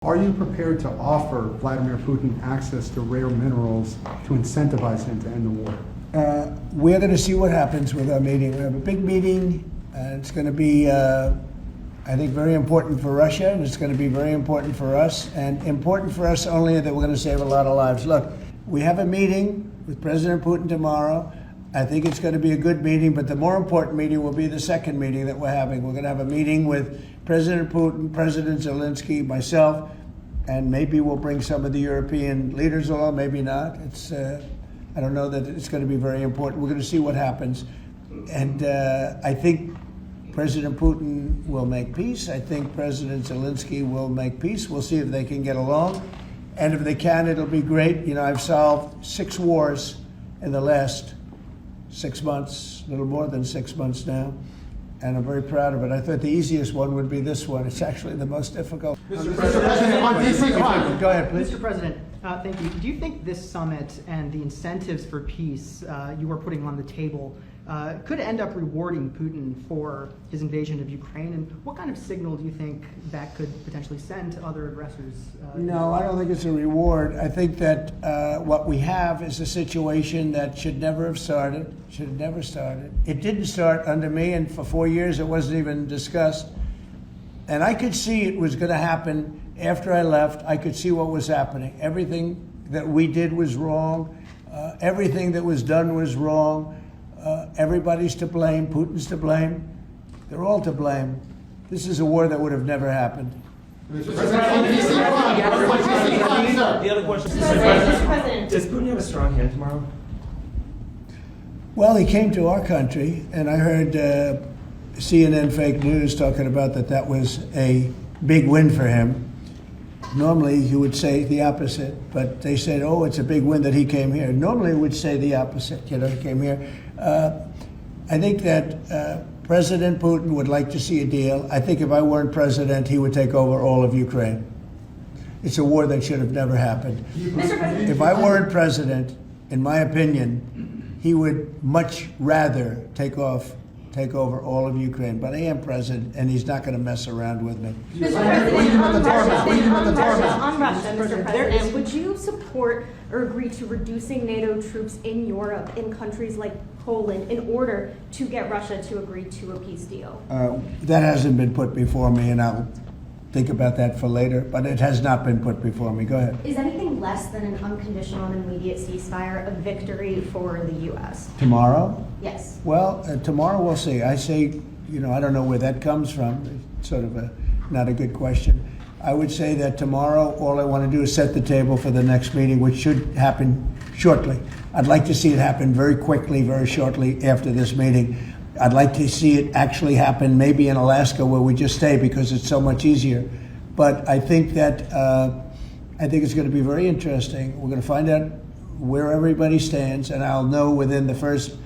Are you prepared to offer Vladimir Putin access to rare minerals to incentivize him to end the war? We're going to see what happens with our meeting. We have a big meeting, and it's going to be, I think, very important for Russia, and it's going to be very important for us, and important for us only that we're going to save a lot of lives. Look, we have a meeting with President Putin tomorrow. I think it's going to be a good meeting, but the more important meeting will be the second meeting that we're having. We're going to have a meeting with President Putin, President Zelenskyy, myself, and maybe we'll bring some of the European leaders along, maybe not. I don't know that it's going to be very important. We're going to see what happens. And I think President Putin will make peace. I think President Zelenskyy will make peace. We'll see if they can get along. And if they can, it'll be great. You know, I've solved 6 wars in the last 6 months, a little more than 6 months now, and I'm very proud of it. I thought the easiest one would be this one. It's actually the most difficult. Mr. President, on DC climate. Go ahead, please. Mr. President, thank you. Do you think this summit and the incentives for peace you are putting on the table could end up rewarding Putin for his invasion of Ukraine? And what kind of signal do you think that could potentially send to other aggressors? No, I don't think it's a reward. I think that what we have is a situation that should never have started, should have never started. It didn't start under me, and for 4 years it wasn't even discussed. And I could see it was going to happen after I left. I could see what was happening. Everything that we did was wrong. Everything that was done was wrong. Everybody's to blame. Putin's to blame. They're all to blame. This is a war that would have never happened. Mr. President, on DC climate, sir. The other question, Mr. President. does Putin have a strong hand tomorrow? Well, he came to our country, and I heard CNN fake news talking about that was a big win for him. Normally, he would say the opposite, but they said, oh, it's a big win that he came here. Normally, he would say the opposite, he came here. I think that President Putin would like to see a deal. I think if I weren't president, he would take over all of Ukraine. It's a war that should have never happened. If I weren't president, in my opinion, he would much rather take over all of Ukraine. But I am president, and he's not going to mess around with me. Mr. President, on Russia, Mr. President, would you support or agree to reducing NATO troops in Europe, in countries like Poland, in order to get Russia to agree to a peace deal? That hasn't been put before me, and I'll think about that for later, but it has not been put before me. Go ahead. Is anything less than an unconditional and immediate ceasefire a victory for the U.S.? Tomorrow? Yes. Well, tomorrow we'll see. I say, I don't know where that comes from. It's sort of not a good question. I would say that tomorrow all I want to do is set the table for the next meeting, which should happen shortly. I'd like to see it happen very quickly, very shortly after this meeting. I'd like to see it actually happen maybe in Alaska, where we just stay because it's so much easier. But I think that it's going to be very interesting. We're going to find out where everybody stands, and I'll know within the first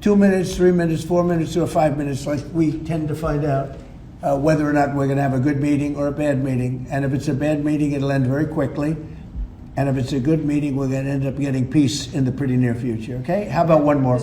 2 minutes, 3 minutes, 4 minutes, or 5 minutes, like we tend to find out, whether or not we're going to have a good meeting or a bad meeting. And if it's a bad meeting, it'll end very quickly. And if it's a good meeting, we're going to end up getting peace in the pretty near future. Okay? How about one more?